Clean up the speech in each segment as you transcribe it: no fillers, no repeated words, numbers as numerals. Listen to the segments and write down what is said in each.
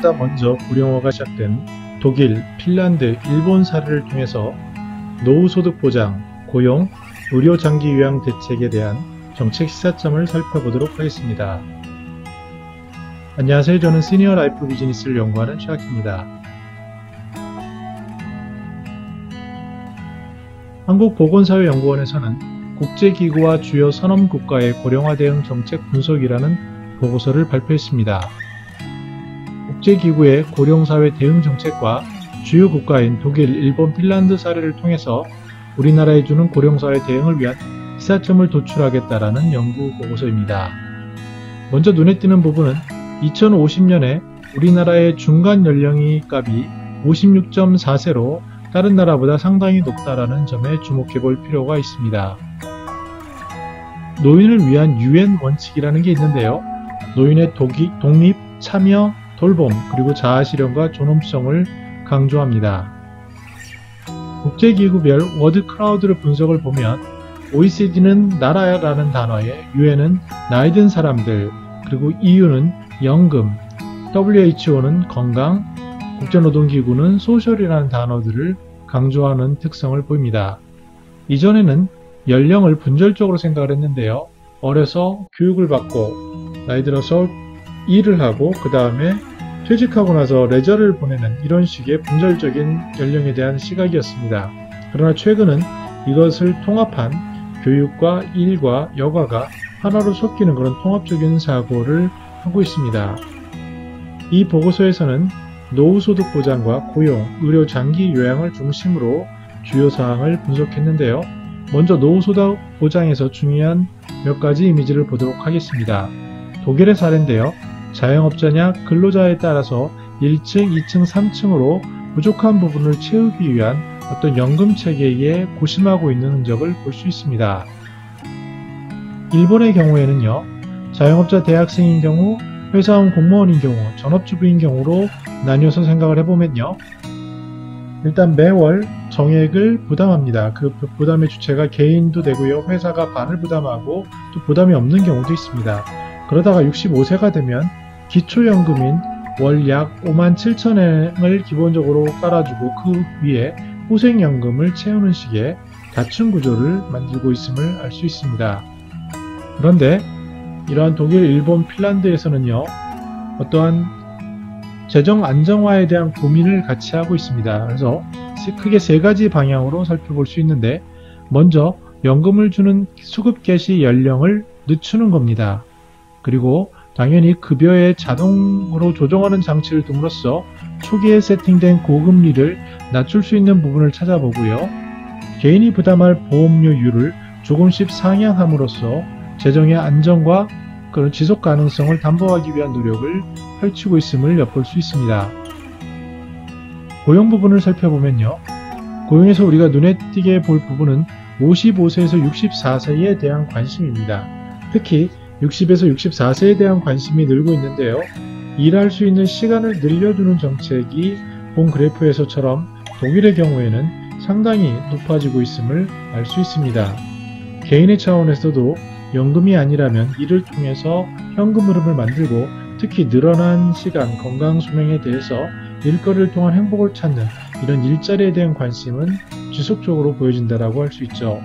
우리나라보다 먼저 고령화가 시작된 독일, 핀란드, 일본 사례를 통해서 노후소득 보장, 고용, 의료 장기 요양 대책에 대한 정책 시사점을 살펴보도록 하겠습니다. 안녕하세요. 저는 시니어 라이프 비즈니스를 연구하는 최학기입니다. 한국보건사회연구원에서는 국제기구와 주요 선언국가의 고령화 대응 정책 분석이라는 보고서를 발표했습니다. 국제기구의 고령사회 대응 정책과 주요 국가인 독일, 일본, 핀란드 사례를 통해서 우리나라에 주는 고령사회 대응을 위한 시사점을 도출하겠다라는 연구 보고서입니다. 먼저 눈에 띄는 부분은 2050년에 우리나라의 중간 연령이 값이 56.4세로 다른 나라보다 상당히 높다라는 점에 주목해 볼 필요가 있습니다. 노인을 위한 UN 원칙이라는 게 있는데요. 노인의 독립, 참여, 돌봄, 그리고 자아실현과 존엄성을 강조합니다. 국제기구별 워드 클라우드를 분석을 보면 OECD는 나라라는 단어에 UN은 나이 든 사람들, 그리고 EU는 연금, WHO는 건강, 국제노동기구는 소셜이라는 단어들을 강조하는 특성을 보입니다. 이전에는 연령을 분절적으로 생각을 했는데요. 어려서 교육을 받고 나이 들어서 일을 하고 그 다음에 퇴직하고 나서 레저를 보내는 이런 식의 분절적인 연령에 대한 시각이었습니다. 그러나 최근은 이것을 통합한 교육과 일과 여가가 하나로 섞이는 그런 통합적인 사고를 하고 있습니다. 이 보고서에서는 노후소득 보장과 고용, 의료 장기 요양을 중심으로 주요 사항을 분석했는데요. 먼저 노후소득 보장에서 중요한 몇 가지 이미지를 보도록 하겠습니다. 독일의 사례인데요. 자영업자냐 근로자에 따라서 1층, 2층, 3층으로 부족한 부분을 채우기 위한 어떤 연금 체계에 고심하고 있는 흔적을 볼 수 있습니다. 일본의 경우에는요. 자영업자 대학생인 경우, 회사원 공무원인 경우, 전업주부인 경우로 나뉘어서 생각을 해보면요. 일단 매월 정액을 부담합니다. 그 부담의 주체가 개인도 되고요. 회사가 반을 부담하고 또 부담이 없는 경우도 있습니다. 그러다가 65세가 되면 기초연금인 월 약 57,000엔을 기본적으로 깔아주고 그 위에 후생연금을 채우는 식의 다층 구조를 만들고 있음을 알 수 있습니다. 그런데 이러한 독일, 일본, 핀란드에서는요. 어떠한 재정 안정화에 대한 고민을 같이 하고 있습니다. 그래서 크게 세 가지 방향으로 살펴볼 수 있는데 먼저 연금을 주는 수급 개시 연령을 늦추는 겁니다. 그리고 당연히 급여에 자동으로 조정하는 장치를 둠으로써 초기에 세팅된 고금리를 낮출 수 있는 부분을 찾아보고요. 개인이 부담할 보험료율을 조금씩 상향함으로써 재정의 안정과 그런 지속 가능성을 담보하기 위한 노력을 펼치고 있음을 엿볼 수 있습니다. 고용 부분을 살펴보면요. 고용에서 우리가 눈에 띄게 볼 부분은 55세에서 64세에 대한 관심입니다. 특히 60에서 64세에 대한 관심이 늘고 있는데요. 일할 수 있는 시간을 늘려주는 정책이 본 그래프에서처럼 독일의 경우에는 상당히 높아지고 있음을 알 수 있습니다. 개인의 차원에서도 연금이 아니라면 일을 통해서 현금 흐름을 만들고 특히 늘어난 시간, 건강 수명에 대해서 일거리를 통한 행복을 찾는 이런 일자리에 대한 관심은 지속적으로 보여진다고 할 수 있죠.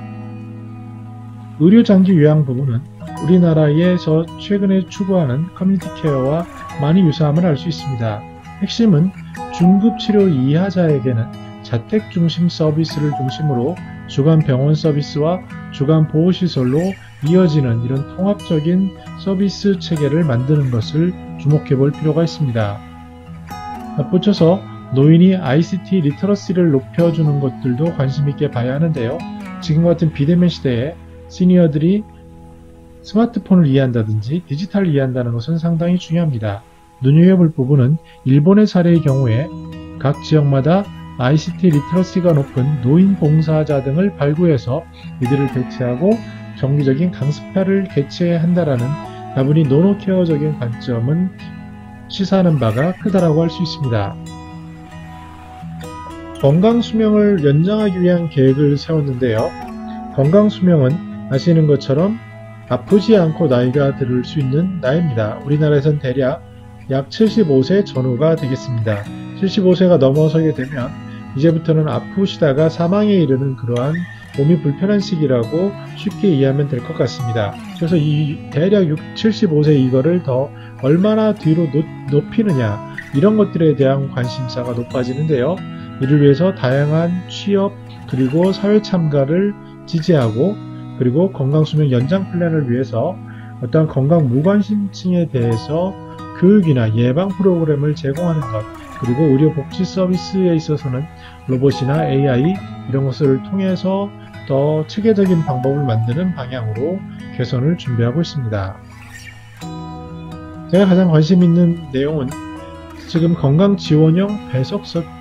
의료 장기 요양 부분은 우리나라에서 최근에 추구하는 커뮤니티 케어와 많이 유사함을 알 수 있습니다. 핵심은 중급 치료 이하자에게는 자택 중심 서비스를 중심으로 주간 병원 서비스와 주간 보호시설로 이어지는 이런 통합적인 서비스 체계를 만드는 것을 주목해 볼 필요가 있습니다. 덧붙여서 노인이 ICT 리터러시를 높여주는 것들도 관심 있게 봐야 하는데요. 지금 같은 비대면 시대에 시니어들이 스마트폰을 이해한다든지 디지털을 이해한다는 것은 상당히 중요합니다. 눈여겨볼 부분은 일본의 사례의 경우에 각 지역마다 ICT 리터러시가 높은 노인 봉사자 등을 발굴해서 이들을 배치하고 정기적인 강습회를 개최한다라는 다분히 노노케어적인 관점은 시사하는 바가 크다라고 할 수 있습니다. 건강수명을 연장하기 위한 계획을 세웠는데요. 건강수명은 아시는 것처럼 아프지 않고 나이가 들을 수 있는 나이입니다. 우리나라에선 대략 약 75세 전후가 되겠습니다. 75세가 넘어서게 되면 이제부터는 아프시다가 사망에 이르는 그러한 몸이 불편한 시기라고 쉽게 이해하면 될 것 같습니다. 그래서 이 대략 75세 이거를 더 얼마나 뒤로 높이느냐, 이런 것들에 대한 관심사가 높아지는데요. 이를 위해서 다양한 취업 그리고 사회 참가를 지지하고, 그리고 건강수명 연장 플랜을 위해서 어떤 건강 무관심층에 대해서 교육이나 예방 프로그램을 제공하는 것, 그리고 의료 복지 서비스에 있어서는 로봇이나 AI 이런 것을 통해서 더 체계적인 방법을 만드는 방향으로 개선을 준비하고 있습니다. 제가 가장 관심 있는 내용은 지금 건강지원형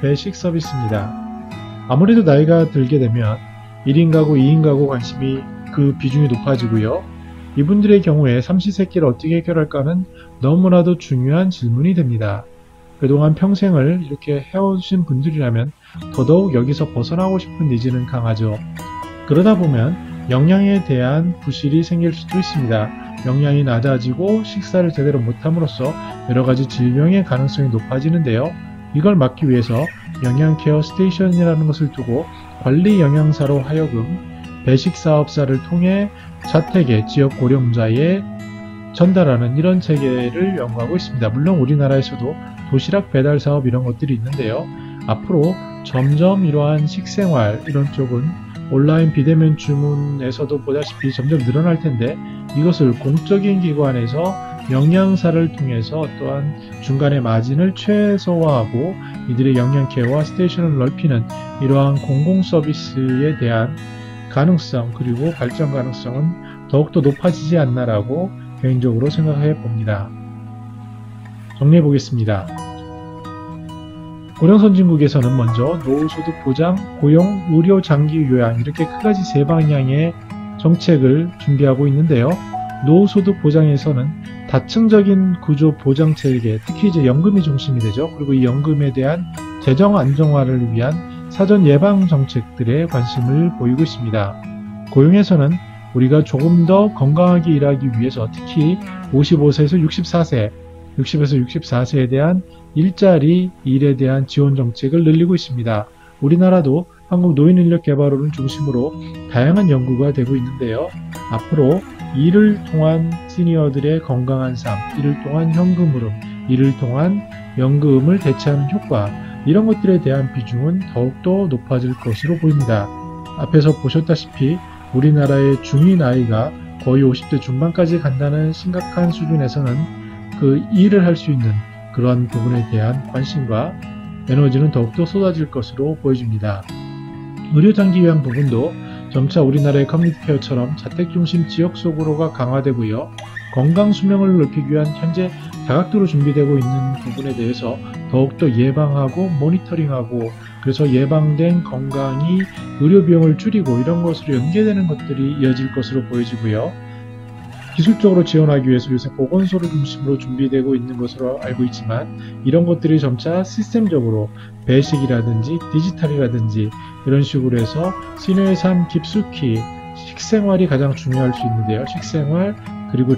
배식 서비스입니다. 아무래도 나이가 들게 되면 1인 가구, 2인 가구 관심이 그 비중이 높아지고요. 이분들의 경우에 삼시세끼를 어떻게 해결할까는 너무나도 중요한 질문이 됩니다. 그동안 평생을 이렇게 해오신 분들이라면 더더욱 여기서 벗어나고 싶은 니즈는 강하죠. 그러다 보면 영양에 대한 부실이 생길 수도 있습니다. 영양이 낮아지고 식사를 제대로 못함으로써 여러가지 질병의 가능성이 높아지는데요. 이걸 막기 위해서 영양케어 스테이션이라는 것을 두고 관리 영양사로 하여금 배식 사업사를 통해 자택에 지역 고령자에 전달하는 이런 체계를 연구하고 있습니다. 물론 우리나라에서도 도시락 배달 사업 이런 것들이 있는데요. 앞으로 점점 이러한 식생활 이런 쪽은 온라인 비대면 주문에서도 보다시피 점점 늘어날 텐데, 이것을 공적인 기관에서 영양사를 통해서 또한 중간의 마진을 최소화하고 이들의 영양 케어와 스테이션을 넓히는 이러한 공공 서비스에 대한 가능성 그리고 발전 가능성은 더욱더 높아지지 않나라고 개인적으로 생각해 봅니다. 정리해 보겠습니다. 고령선진국에서는 먼저 노후소득 보장, 고용, 의료 장기 요양 이렇게 크가지 세 방향의 정책을 준비하고 있는데요. 노후소득 보장에서는 다층적인 구조 보장 체계, 특히 이제 연금이 중심이 되죠. 그리고 이 연금에 대한 재정 안정화를 위한 사전 예방 정책들에 관심을 보이고 있습니다. 고용에서는 우리가 조금 더 건강하게 일하기 위해서 특히 55세에서 64세, 60에서 64세에 대한 일자리 일에 대한 지원 정책을 늘리고 있습니다. 우리나라도 한국노인인력개발원을 중심으로 다양한 연구가 되고 있는데요. 앞으로 이를 통한 시니어들의 건강한 삶, 이를 통한 현금흐름, 이를 통한 연금을 대체하는 효과, 이런 것들에 대한 비중은 더욱더 높아질 것으로 보입니다. 앞에서 보셨다시피 우리나라의 중위 나이가 거의 50대 중반까지 간다는 심각한 수준에서는 그 일을 할 수 있는 그러한 부분에 대한 관심과 에너지는 더욱더 쏟아질 것으로 보여집니다. 의료장기 요양 부분도 점차 우리나라의 커뮤니티 케어처럼 자택중심 지역 속으로가 강화되고요. 건강 수명을 높이기 위한 현재 다각도로 준비되고 있는 부분에 대해서 더욱더 예방하고 모니터링하고, 그래서 예방된 건강이 의료 비용을 줄이고 이런 것으로 연계되는 것들이 이어질 것으로 보여지고요. 기술적으로 지원하기 위해서 요새 보건소를 중심으로 준비되고 있는 것으로 알고 있지만, 이런 것들이 점차 시스템적으로 배식이라든지 디지털이라든지 이런 식으로 해서 시니어의 삶 깊숙이 식생활이 가장 중요할 수 있는데요. 식생활 그리고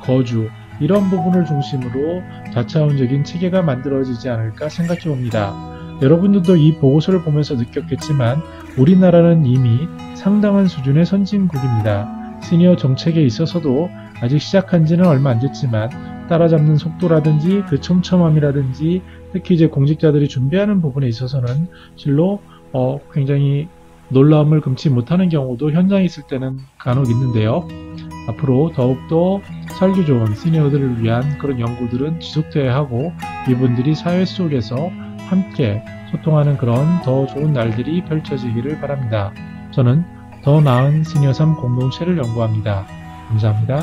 거주 이런 부분을 중심으로 다차원적인 체계가 만들어지지 않을까 생각해 봅니다. 여러분들도 이 보고서를 보면서 느꼈겠지만 우리나라는 이미 상당한 수준의 선진국입니다. 시니어 정책에 있어서도 아직 시작한 지는 얼마 안 됐지만 따라잡는 속도라든지 그 촘촘함이라든지 특히 이제 공직자들이 준비하는 부분에 있어서는 실로 굉장히 놀라움을 금치 못하는 경우도 현장에 있을 때는 간혹 있는데요. 앞으로 더욱더 살기 좋은 시니어들을 위한 그런 연구들은 지속돼야 하고, 이분들이 사회 속에서 함께 소통하는 그런 더 좋은 날들이 펼쳐지기를 바랍니다. 저는 더 나은 시니어 삶 공동체를 연구합니다. 감사합니다.